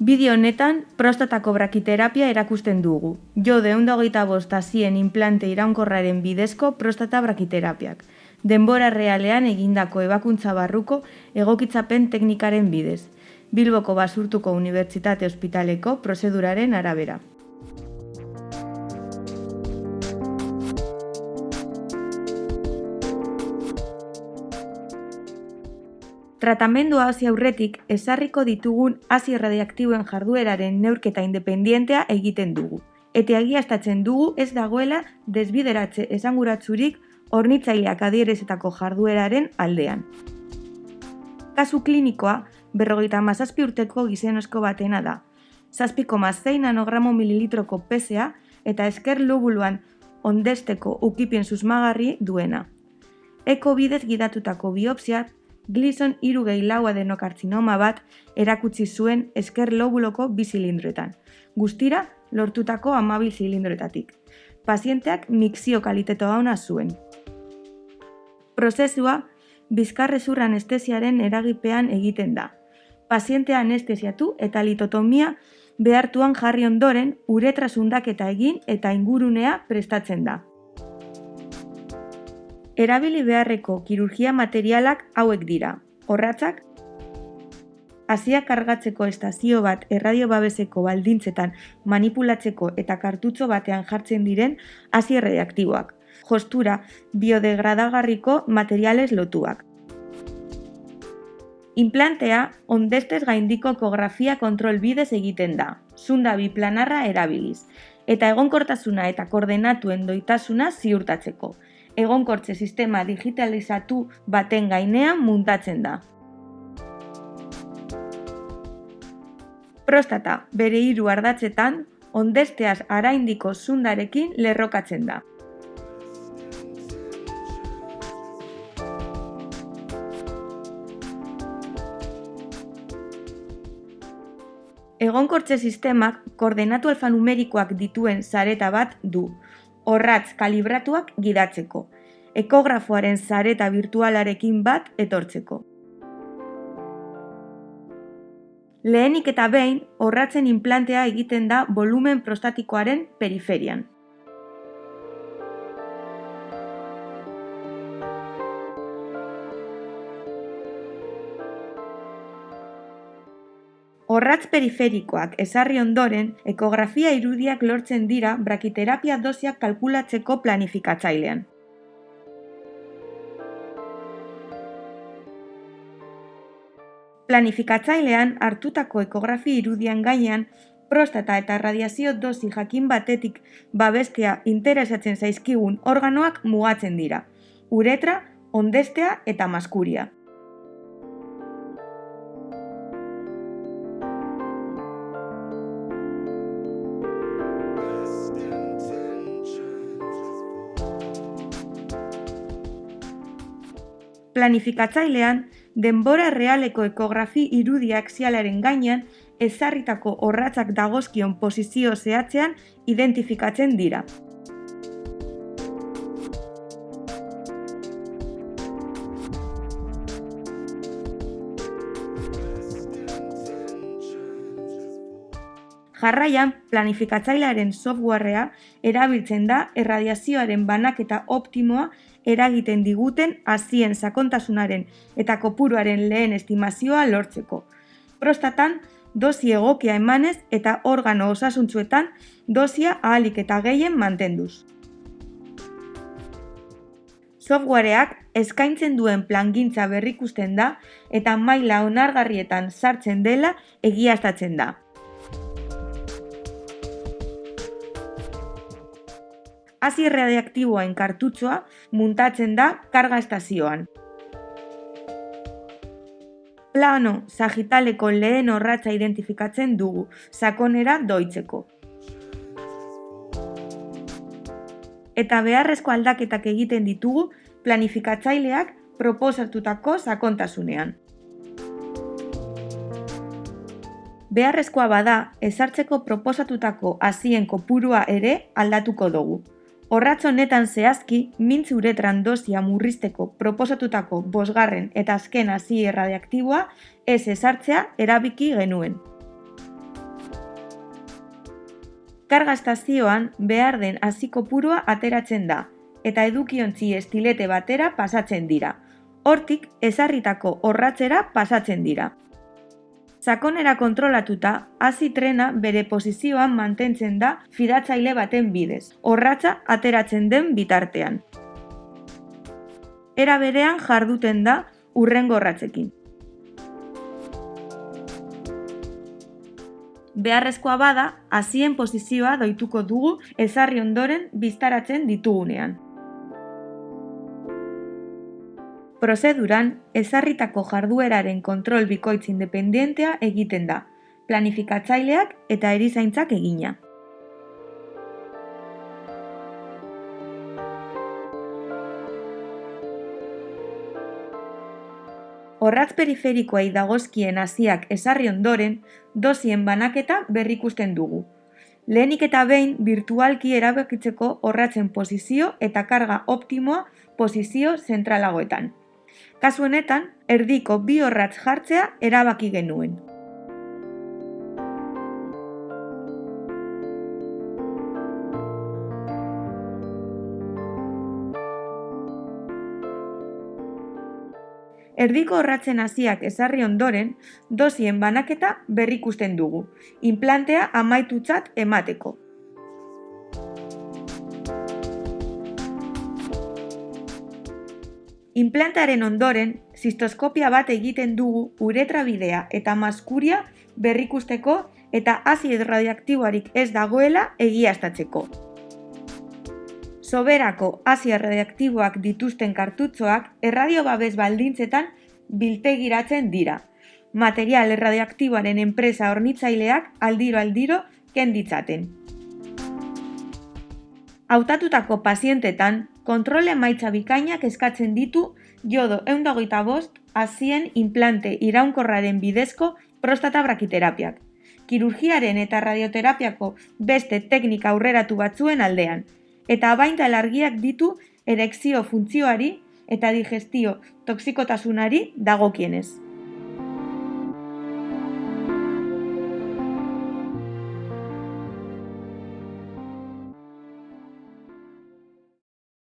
Bideo honetan, prostatako brakiterapia erakusten dugu. Jode 125 hazien inplante iraunkorraren bidezko prostata brakiterapiak. Denbora realean egindako ebakuntza barruko egokitzapen teknikaren bidez. Bilboko Basurtuko Unibertsitate Ospitaleko prozeduraren arabera. Tratamendua hasi aurretik, ezarriko ditugun hasi erradiaktiboen jardueraren neurketa independientea egiten dugu. Eta egiaztatzen dugu ez dagoela desbideratze esanguratsurik hornitzaileak adierezetako jardueraren aldean. Kasu klinikoa 57 urteko gizonezko batena da. 7,6 nanogramo mililitroko pesea eta esker lobuluan ondesteko ukipien susmagarri duena. Eko bidez gidatutako biopsia Gleason 3 adenokartzinoma bat erakutsi zuen esker lobuloko 2 zilindroetan. Guztira lortutako 12 zilindroetatik. Pazienteak mikzio kaliteto ona zuen. Prozesua bizkarrezur anestesiaren eragipean egiten da. Pazientea anestesiatu eta litotomia behartuan jarri ondoren uretra zundaketa egin eta ingurunea prestatzen da. Erabili beharreko kirurgia materialak hauek dira. Orratzak, hazia kargatzeko estazio bat erradio babeseko baldintzetan manipulatzeko eta kartutxo batean jartzen diren hasi erradiaktiboak. Jostura biodegradagarriko materiales lotuak. Implantea ondestez gaindiko ekografia kontrol bidez egiten da, zunda biplanarra erabiliz, eta egonkortasuna eta koordenatuen doitasuna ziurtatzeko. Egonkortze sistema digitalizatu baten gainean muntatzen da. Prostata bere 3 ardatzetan ondesteaz araindiko zundarekin lerrokatzen da. Egonkortze sistemak koordenatu alfanumerikoak dituen sareta bat du. Orratz kalibratuak gidatzeko, ekografoaren sareta virtualarekin bat etortzeko. Lehenik eta behin, orratzen implantea egiten da volumen prostatikoaren periferian. Orratz periferikoak ezarri ondoren, ekografia irudiak lortzen dira brakiterapia dosiak kalkulatzeko planifikatzailean. Planifikatzailean hartutako ekografi irudian gainean, prostata eta radiazio dosi jakin batetik babestea interesatzen zaizkigun organoak mugatzen dira. Uretra, ondestea eta maskuria. Planifikatzailean, denbora realeko ekografi irudi axialaren gainean ezarritako orratzak dagozkion posizio zehatzean identifikatzen dira. Jarraian, planifikatzailearen softwarea erabiltzen da erradiazioaren banaketa optimoa eragiten diguten hazien sakontasunaren eta kopuruaren lehen estimazioa lortzeko. Prostatan dosi egokia emanez eta organo osasuntsuetan dosia ahalik eta gehien mantenduz. Softwareak eskaintzen duen plangintza berrikusten da eta maila onargarrietan sartzen dela egiaztatzen da. Hasi erradiaktiboen kartutxoa muntatzen da karga estazioan. Plano sagitaleko lehen orratza identifikatzen dugu, sakonera doitzeko. Eta beharrezko aldaketak egiten ditugu planifikatzaileak proposatutako sakontasunean. Beharrezkoa bada, ezartzeko proposatutako hazien kopurua ere aldatuko dugu. Orratz honetan zehazki, mintz uretran dosia murrizteko proposatutako 5. eta azken hazi erradiaktiboa ez ezartzea erabiki genuen. Karga estazioan behar den hazi kopurua ateratzen da, eta edukiontzi estilete batera pasatzen dira. Hortik, ezarritako orratzera pasatzen dira. Sakonera kontrolatuta, hazi trena bere posizioan mantentzen da fidatzaile baten bidez, orratza ateratzen den bitartean. Era berean jarduten da hurrengo orratzekin. Beharrezkoa bada, hazien posizioa doituko dugu ezarri ondoren biztaratzen ditugunean. Prozeduran, ezarritako jardueraren kontrol bikoitz independentea egiten da, planifikatzaileak eta erizaintzak egina. Orratz periferikoei dagozkien haziak ezarri ondoren, dosien banaketa berrikusten dugu. Lehenik eta behin birtualki erabakitzeko orratzen posizio eta karga optimoa posizio zentralagoetan. Kasu honetan, erdiko 2 orratz jartzea erabaki genuen. Erdiko orratzen haziak ezarri ondoren, dosien banaketa berrikusten dugu, inplantea amaitutzat emateko. Inplantaren ondoren, zistoskopia bat egiten dugu uretra bidea eta maskuria berrikusteko eta hazi radioaktiboarik ez dagoela egiaztatzeko. Soberako hazi radioaktiboak dituzten kartutxoak erradio babes baldintzetan biltegiratzen dira. Material radioaktiboaren enpresa hornitzaileak aldiro ken ditzaten. Hautatutako pazientetan, kontrol emaitza bikainak eskatzen ditu jodo 125 hazien inplante iraunkorraren bidezko prostata brakiterapiak, kirurgiaren eta radioterapiako beste teknika aurreratu batzuen aldean, eta abaintal argiak ditu erekzio funtzioari eta digestio toxikotasunari dagokienez.